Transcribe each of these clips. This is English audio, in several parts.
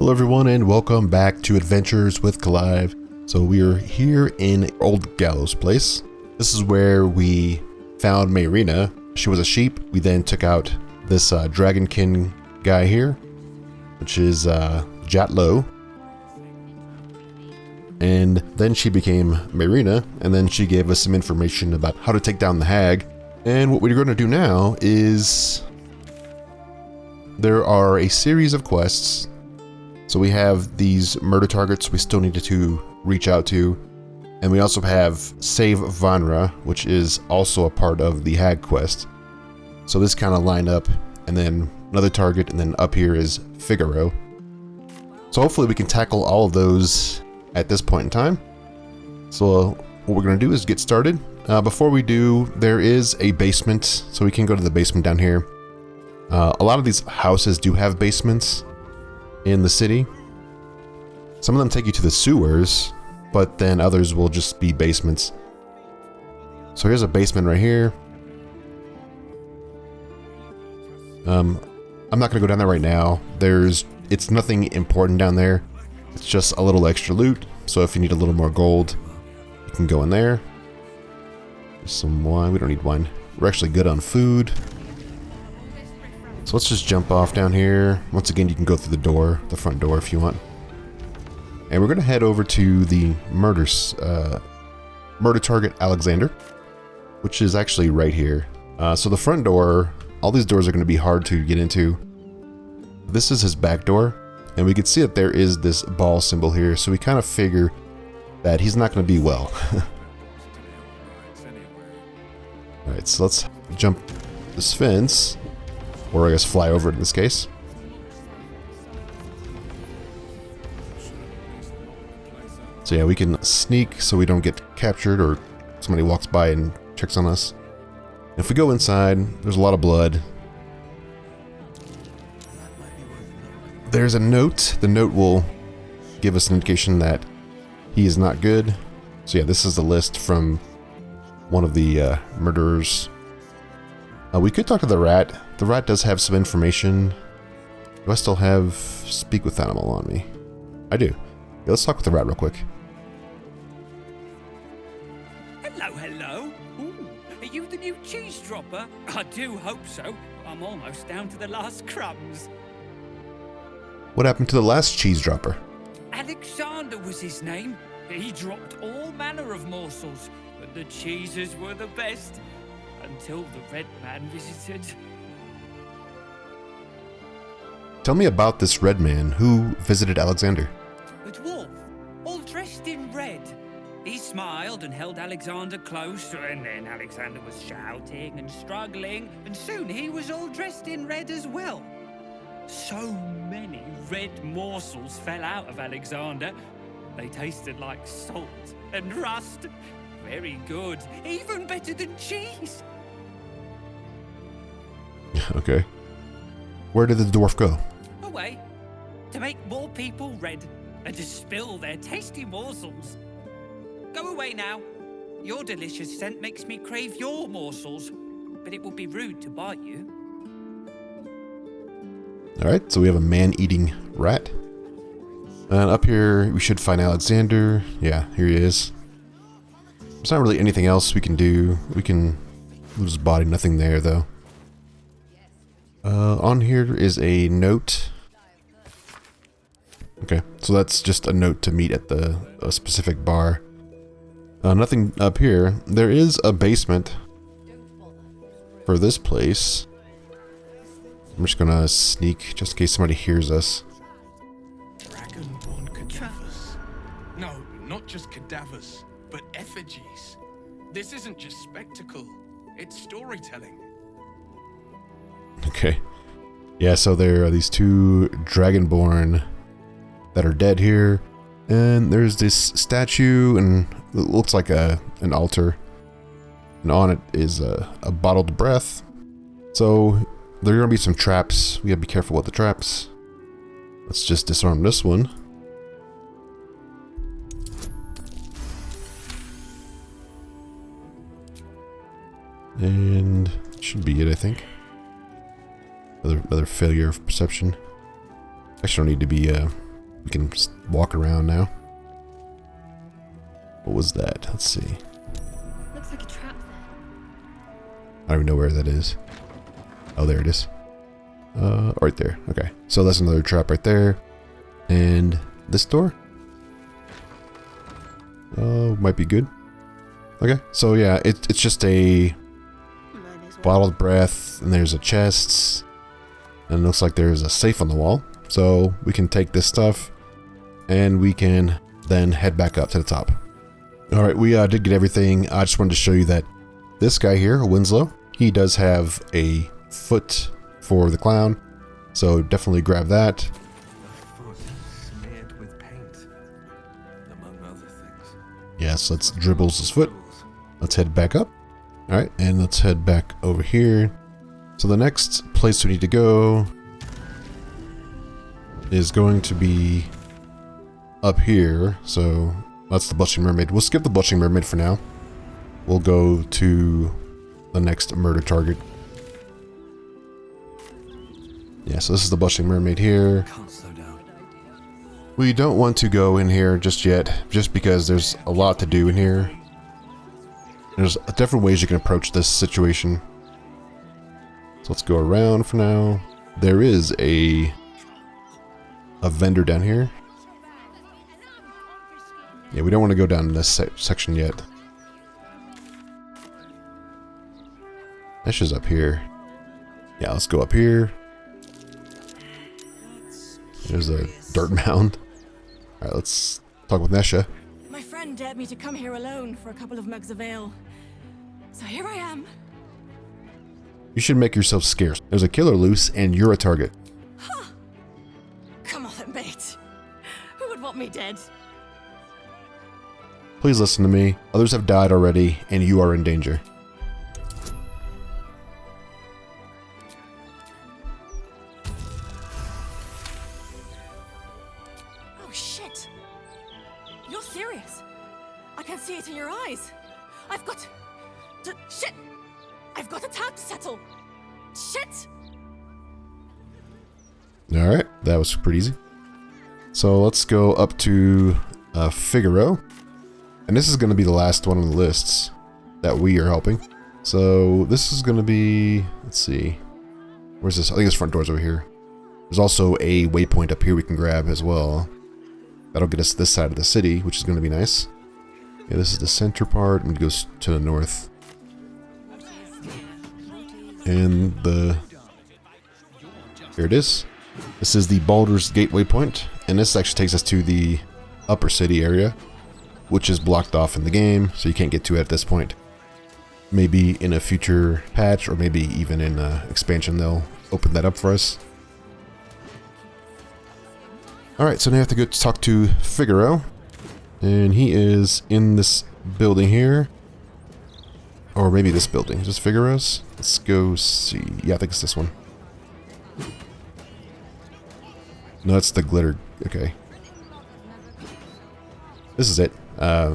Hello everyone and welcome back to Adventures with Clive. So we are here in Old Gallows Place. This is where we found Mayrina. She was a sheep. We then took out this dragonkin guy here, which is Jatlo. And then she became Mayrina, and then she gave us some information about how to take down the hag. And what we're going to do now is there are a series of quests. So we have these murder targets we still needed to reach out to, and we also have Save Vanra, which is also a part of the hag quest. So this kind of lined up, and then another target, and then up here is Figaro. So hopefully we can tackle all of those at this point in time. So what we're going to do is get started. Before we do, there is a basement, so we can go to the basement down here. A lot of these houses do have basements in the city. Some of them take you to the sewers, but then others will just be basements. So here's a basement right here. I'm not gonna go down there right now. It's nothing important down there. It's just a little extra loot. So if you need a little more gold, you can go in there. There's some wine. We don't need wine. We're actually good on food. So let's just jump off down here. Once again, you can go through the door, the front door if you want. And we're gonna head over to the murder target Alexander, which is actually right here. So the front door, all these doors are gonna be hard to get into. This is his back door, and we can see that there is this Bhaal symbol here, so we kind of figure that he's not gonna be well. Alright, so let's jump this fence. Or I guess fly over it in this case. So yeah, we can sneak so we don't get captured or somebody walks by and checks on us. And if we go inside, there's a lot of blood. There's a note. The note will give us an indication that he is not good. So yeah, this is the list from one of the murderers. We could talk to the rat. The rat does have some information. Do I still have Speak with Animal on me? I do. Yeah, let's talk with the rat real quick. Hello. Ooh, are you the new cheese dropper? I do hope so. I'm almost down to the last crumbs. What happened to the last cheese dropper? Alexander was his name. He dropped all manner of morsels, but the cheeses were the best. Until the Red Man visited. Tell me about this Red Man who visited Alexander. A dwarf, all dressed in red. He smiled and held Alexander close, and then Alexander was shouting and struggling, and soon he was all dressed in red as well. So many red morsels fell out of Alexander. They tasted like salt and rust. Very good, even better than cheese. Okay. Where did the dwarf go? Away, to make more people red and to spill their tasty morsels. Go away now. Your delicious scent makes me crave your morsels, but it would be rude to bite you. Alright, so we have a man-eating rat. And up here, we should find Alexander. Yeah, here he is. There's not really anything else we can do. We can lose his body, nothing there though. On here is a note. Okay, so that's just a note to meet at a specific bar. Nothing up here. There is a basement for this place. I'm just gonna sneak just in case somebody hears us. Dragonborn cadavers. No, not just cadavers, but effigies. This isn't just spectacle, it's storytelling. Okay. Yeah, so there are these two Dragonborn that are dead here. And there's this statue, and it looks like an altar. And on it is a bottled breath. So there are going to be some traps. We got to be careful with the traps. Let's just disarm this one. And should be it, I think. Another failure of perception. Actually, don't need to be We can just walk around now. What was that? Let's see. Looks like a trap there. I don't even know where that is. Oh, there it is. Right there. Okay. So that's another trap right there. And this door? Oh, might be good. Okay. So yeah, it's just a bottled breath, and there's a chest, and it looks like there's a safe on the wall. So we can take this stuff, and we can then head back up to the top. Alright, we did get everything. I just wanted to show you that this guy here, Winslow, he does have a foot for the clown, so definitely grab that. The foot smeared with paint, among other things. Yes, let's dribbles his foot. Let's head back up. Alright, and let's head back over here. So the next place we need to go is going to be up here. So that's the Blushing Mermaid. We'll skip the Blushing Mermaid for now. We'll go to the next murder target. Yeah, so this is the Blushing Mermaid here. Can't slow down. We don't want to go in here just yet, just because there's a lot to do in here. There's different ways you can approach this situation. So let's go around for now. There is a vendor down here. Yeah, we don't want to go down this section yet. Nesha's up here. Yeah, let's go up here. There's a dirt mound. Alright, let's talk with Nesha. My friend dared me to come here alone for a couple of mugs of ale. So here I am. You should make yourself scarce. There's a killer loose, and you're a target. Come on then, mate. Who would want me dead? Please listen to me. Others have died already, and you are in danger. Oh shit. You're serious. I can see it in your eyes. I've got shit. I've got a tab to settle. Shit. Alright, that was pretty easy. So let's go up to Figaro. And this is going to be the last one on the lists that we are helping. So this is going to be, let's see. Where's this? I think this front door's over here. There's also a waypoint up here we can grab as well. That'll get us this side of the city, which is going to be nice. Yeah, this is the center part, and it goes to the north. And here it is. This is the Baldur's Gate waypoint, and this actually takes us to the upper city area, which is blocked off in the game, so you can't get to it at this point. Maybe in a future patch, or maybe even in expansion, they'll open that up for us. Alright, so now I have to go talk to Figaro, and he is in this building here. Or maybe this building. Is this Figaro's? Let's go see. Yeah, I think it's this one. No, it's the glitter. Okay. This is it.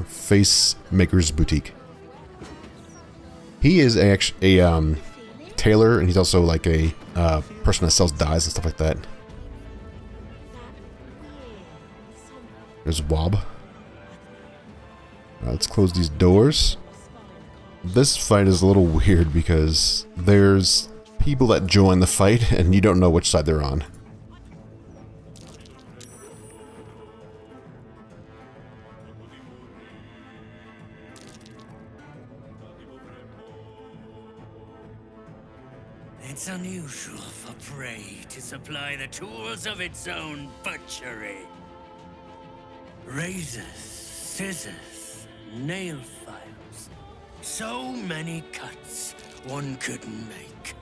Face Maker's Boutique. He is a tailor, and he's also like a person that sells dyes and stuff like that. There's Wob. Let's close these doors. This fight is a little weird because there's people that join the fight and you don't know which side they're on. It's unusual for prey to supply the tools of its own butchery. Razors, scissors, nail files. So many cuts one couldn't make.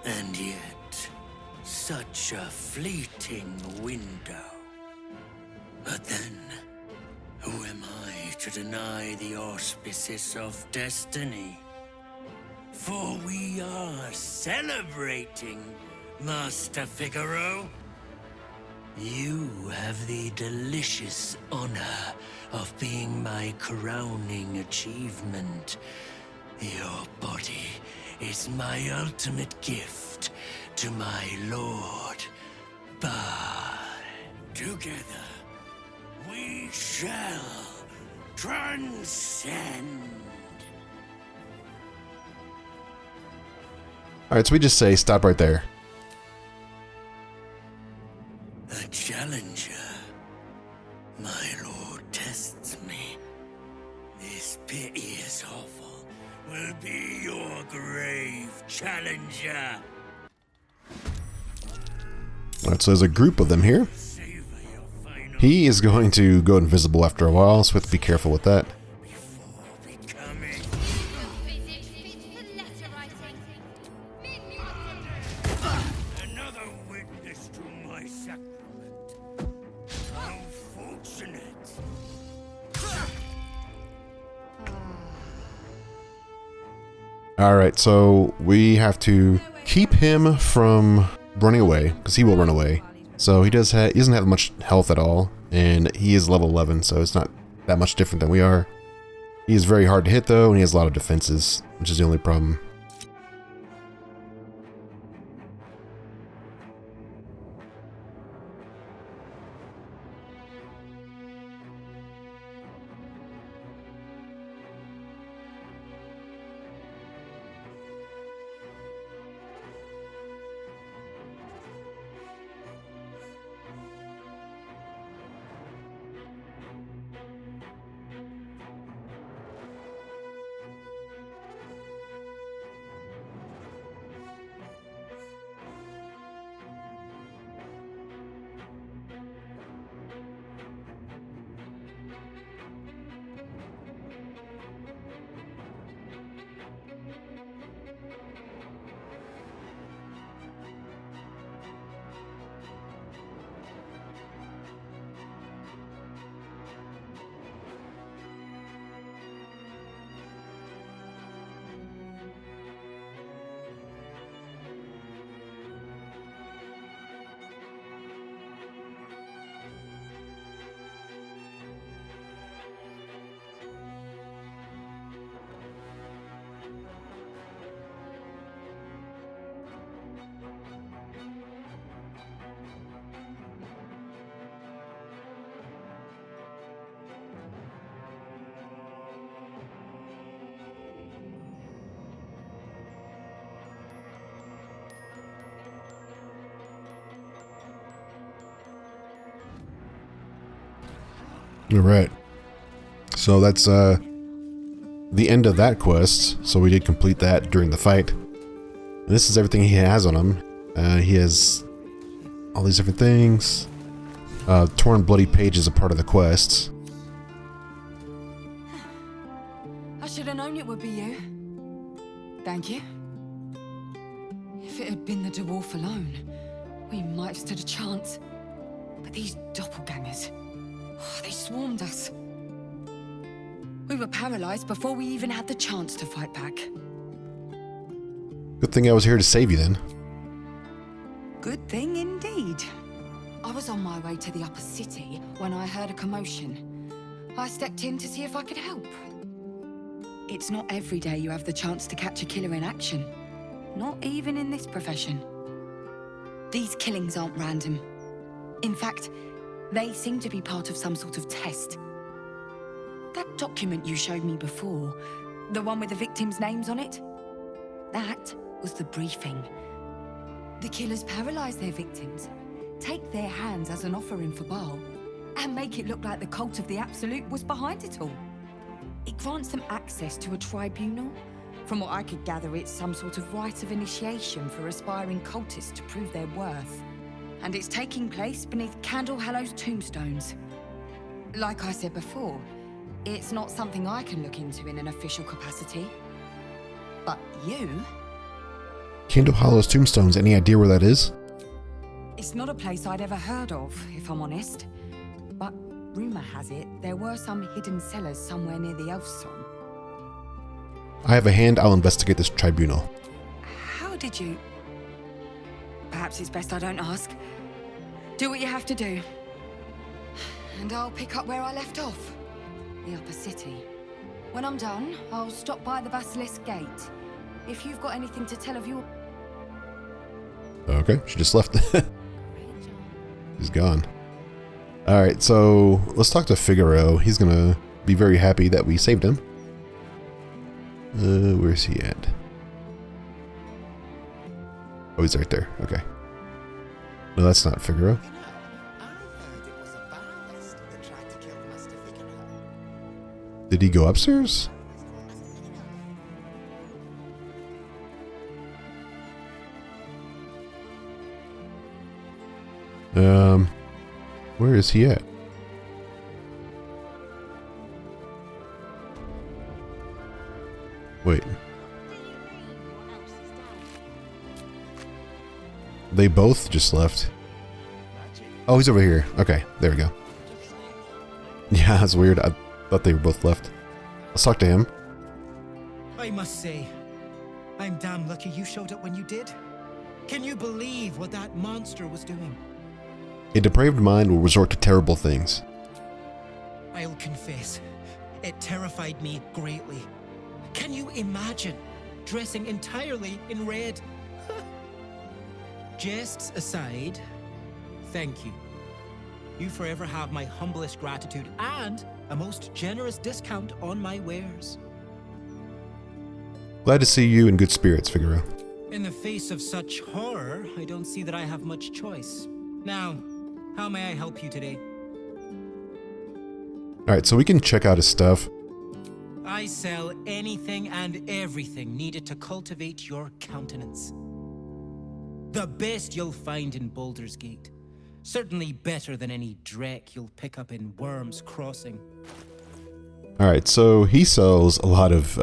And yet, such a fleeting window. But then, who am I to deny the auspices of destiny? For we are celebrating, Master Figaro. You have the delicious honor of being my crowning achievement. Your body is my ultimate gift to my lord, Bhaal. To Together, we shall transcend. Alright, so we just say stop right there. A challenger. My lord tests me. This piteous hovel will be your grave, challenger. Alright, so there's a group of them here. Savor your final He is going to go invisible after a while, so we have to be careful with that. before becoming another witness to my sacrament. How fortunate. Alright, so we have to keep him from running away, because he will run away. So he doesn't have much health at all, and he is level 11, so it's not that much different than we are. He is very hard to hit though, and he has a lot of defenses, which is the only problem. Alright. So that's the end of that quest. So we did complete that during the fight. And this is everything he has on him. He has all these different things. Torn bloody page is a part of the quest. I should have known it would be you. Thank you. If it had been the dwarf alone, we might have stood a chance. But these doppelgangers, they swarmed us. We were paralyzed before we even had the chance to fight back. Good thing I was here to save you then. Good thing indeed. I was on my way to the upper city when I heard a commotion. I stepped in to see if I could help. It's not every day you have the chance to catch a killer in action. Not even in this profession. These killings aren't random. In fact, they seem to be part of some sort of test. That document you showed me before, the one with the victims' names on it, that was the briefing. The killers paralyze their victims, take their hands as an offering for Bhaal, and make it look like the cult of the Absolute was behind it all. It grants them access to a tribunal. From what I could gather, it's some sort of rite of initiation for aspiring cultists to prove their worth. And it's taking place beneath Candle Hallow's tombstones. Like I said before, it's not something I can look into in an official capacity. But you? Candle Hollow's tombstones, any idea where that is? It's not a place I'd ever heard of, if I'm honest. But rumor has it, there were some hidden cellars somewhere near the Elfsong. I have a hand, I'll investigate this tribunal. How did you... Perhaps it's best I don't ask. Do what you have to do. And I'll pick up where I left off. The upper city. When I'm done, I'll stop by the Basilisk Gate. If you've got anything to tell of your... Okay, she just left. She's gone. Alright, so let's talk to Figaro. He's gonna be very happy that we saved him. Where's he at? Oh, he's right there. Okay. No, that's not Figaro. Did he go upstairs? Where is he at? Wait. They both just left. Oh, he's over here. Okay, there we go. Yeah, that's weird. I thought they were both left. Let's talk to him. I must say, I'm damn lucky you showed up when you did. Can you believe what that monster was doing? A depraved mind will resort to terrible things. I'll confess, it terrified me greatly. Can you imagine dressing entirely in red? Jests aside, thank you. You forever have my humblest gratitude and a most generous discount on my wares. Glad to see you in good spirits, Figaro. In the face of such horror, I don't see that I have much choice. Now, how may I help you today? Alright, so we can check out his stuff. I sell anything and everything needed to cultivate your countenance. The best you'll find in Baldur's Gate. Certainly better than any dreck you'll pick up in Worm's Crossing. Alright, so he sells a lot of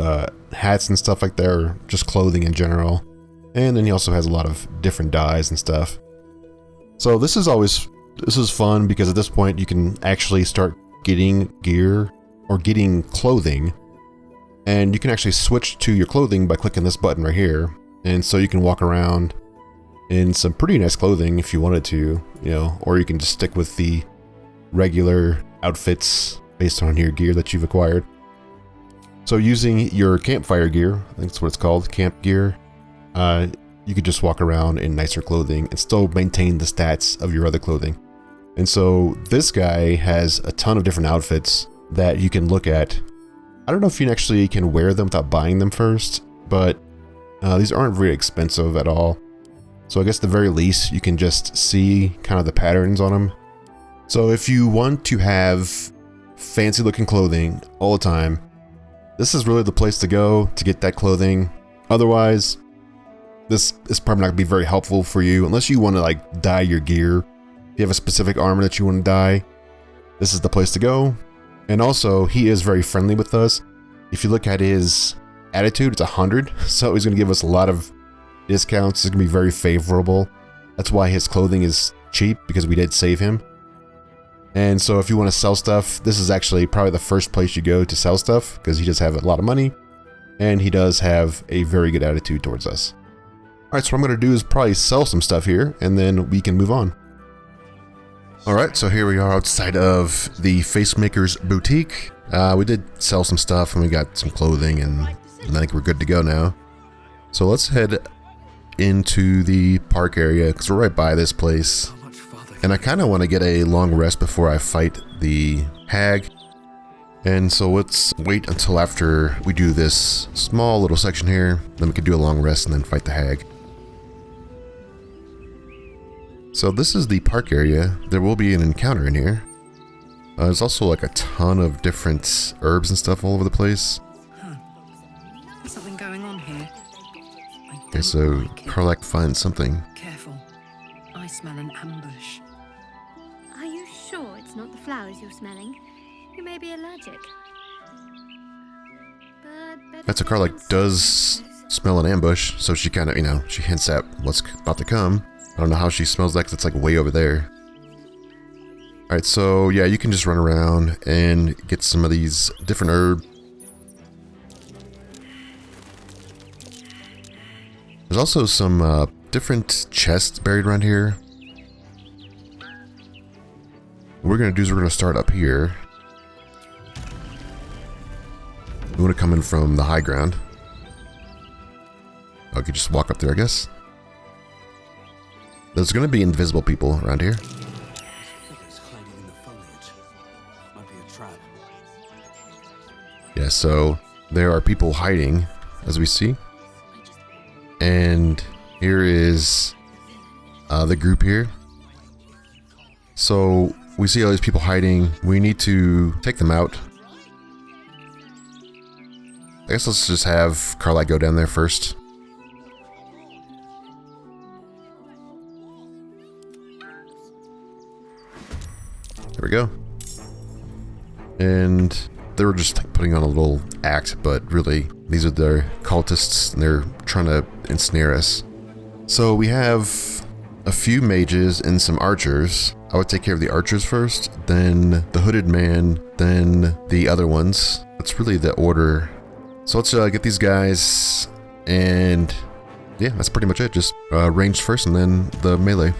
hats and stuff like that, or just clothing in general. And then he also has a lot of different dyes and stuff. So this is fun because at this point you can actually start getting gear or getting clothing. And you can actually switch to your clothing by clicking this button right here. And so you can walk around in some pretty nice clothing if you wanted to, you know, or you can just stick with the regular outfits based on your gear that you've acquired. So using your campfire gear, I think that's what it's called, camp gear, you could just walk around in nicer clothing and still maintain the stats of your other clothing. And so this guy has a ton of different outfits that you can look at. I don't know if you actually can wear them without buying them first, but these aren't very expensive at all. So I guess at the very least, you can just see kind of the patterns on them. So if you want to have fancy looking clothing all the time, this is really the place to go to get that clothing. Otherwise, this is probably not going to be very helpful for you unless you want to like dye your gear. If you have a specific armor that you want to dye, this is the place to go. And also, he is very friendly with us. If you look at his attitude, it's 100. So he's going to give us a lot of discounts. It's going to be very favorable. That's why his clothing is cheap, because we did save him. And so if you want to sell stuff, this is actually probably the first place you go to sell stuff, because he does have a lot of money and he does have a very good attitude towards us. Alright, so what I'm going to do is probably sell some stuff here and then we can move on. Alright, so here we are outside of the Facemaker's Boutique. We did sell some stuff and we got some clothing, and I think we're good to go now. So let's head into the park area because we're right by this place. And I kind of want to get a long rest before I fight the hag. And so let's wait until after we do this small little section here. Then we can do a long rest and then fight the hag. So this is the park area. There will be an encounter in here. There's also like a ton of different herbs and stuff all over the place. There's something going on here. Okay, so Karlak finds something. Careful. I smell an ambush. Are you sure it's not the flowers you're smelling? You may be allergic. But That's a Karlak does smell an ambush, so she kind of, you know, she hints at what's about to come. I don't know how she smells that because it's like way over there. Alright, so yeah, you can just run around and get some of these different herbs. There's also some different chests buried around here. What we're going to do is we're going to start up here. We want to come in from the high ground. I could just walk up there, I guess. There's going to be invisible people around here. in the foliage. Might be a trap. Yeah, so there are people hiding, as we see. And here is the group here. So we see all these people hiding. We need to take them out. I guess let's just have Carly go down there first. There we go. And they were just like putting on a little act, but really, these are their cultists, and they're trying to ensnare us. So we have a few mages and some archers. I would take care of the archers first, then the hooded man, then the other ones. That's really the order. So let's get these guys, and yeah, that's pretty much it. Just ranged first and then the melee.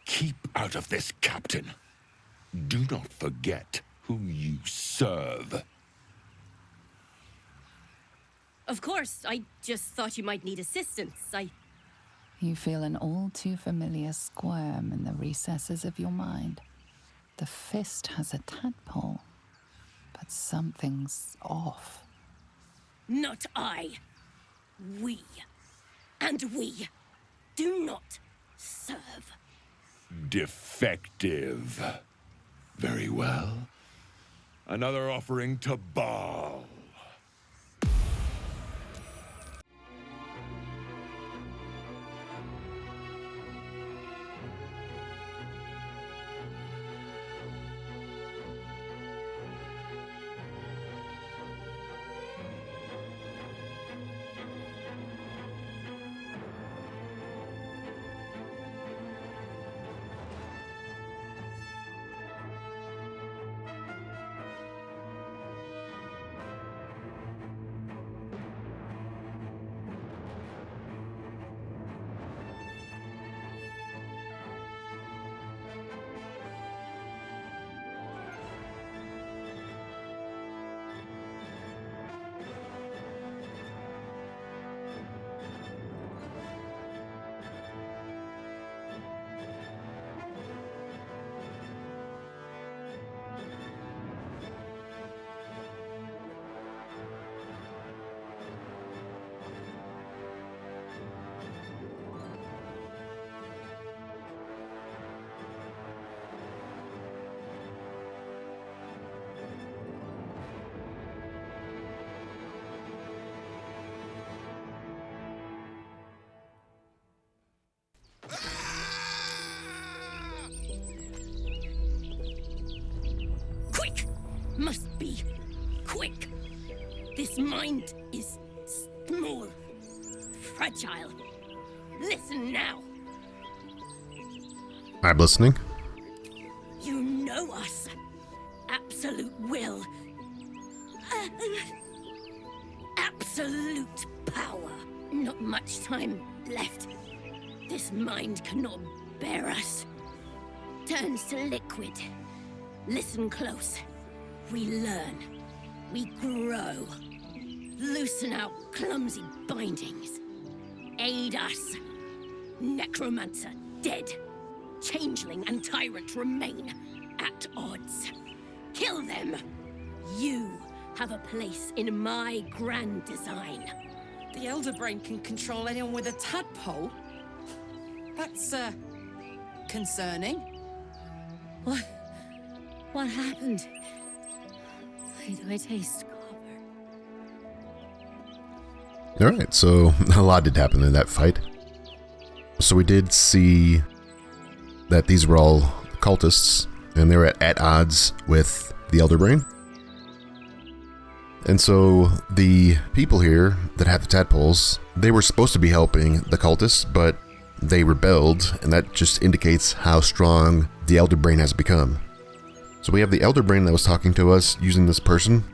Keep out of this, Captain. Do not forget who you serve. Of course, I just thought you might need assistance. You feel an all too familiar squirm in the recesses of your mind. The fist has a tadpole, but something's off. Not I. We. And we do not serve. Defective. Very well. Another offering to Bhaal. This mind is small, fragile. Listen now. I'm listening. You know us. Absolute will. Absolute power. Not much time left. This mind cannot bear us. Turns to liquid. Listen close. We learn. We grow. Loosen our clumsy bindings. Aid us. Necromancer dead. Changeling and tyrant remain at odds. Kill them. You have a place in my grand design. The Elder Brain can control anyone with a tadpole? That's, concerning. What happened? Why do I taste copper? Alright, so a lot did happen in that fight. So we did see that these were all cultists, and they were at odds with the Elder Brain. And so the people here that have the tadpoles, they were supposed to be helping the cultists, but they rebelled, and that just indicates how strong the Elder Brain has become. So we have the Elder Brain that was talking to us using this person,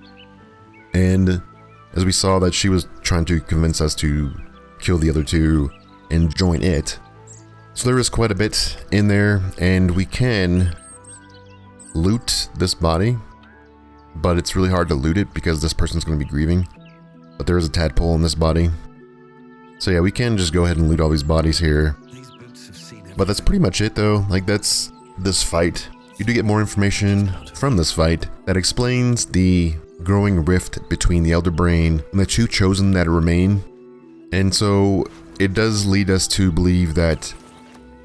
and as we saw that she was trying to convince us to kill the other two and join it. So there is quite a bit in there, and we can loot this body, but it's really hard to loot it because this person's going to be grieving. But there is a tadpole in this body. So yeah, we can just go ahead and loot all these bodies here. But that's pretty much it though. Like, that's this fight. You do get more information from this fight that explains the growing rift between the Elder Brain and the two chosen that remain. And so it does lead us to believe that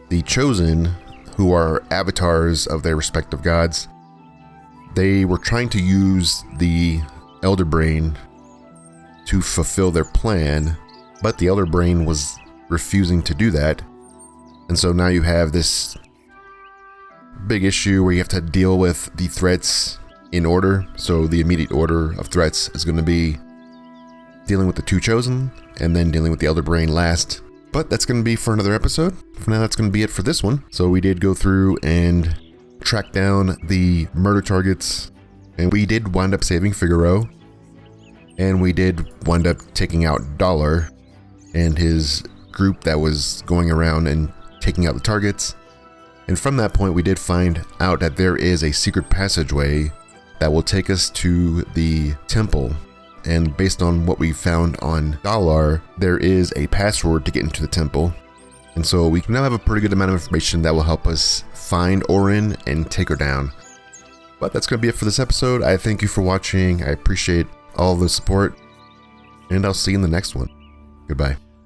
the chosen, who are avatars of their respective gods, they were trying to use the Elder Brain to fulfill their plan, but the Elder Brain was refusing to do that. And so now you have this big issue where you have to deal with the threats in order. So the immediate order of threats is going to be dealing with the two chosen and then dealing with the Elder Brain last. But that's going to be for another episode. For now, that's going to be it for this one. So we did go through and track down the murder targets, and we did wind up saving Figaro, and we did wind up taking out Baldur and his group that was going around and taking out the targets. And from that point, we did find out that there is a secret passageway that will take us to the temple. And based on what we found on Baldur, there is a password to get into the temple. And so we now have a pretty good amount of information that will help us find Orin and take her down. But that's going to be it for this episode. I thank you for watching. I appreciate all the support, and I'll see you in the next one. Goodbye.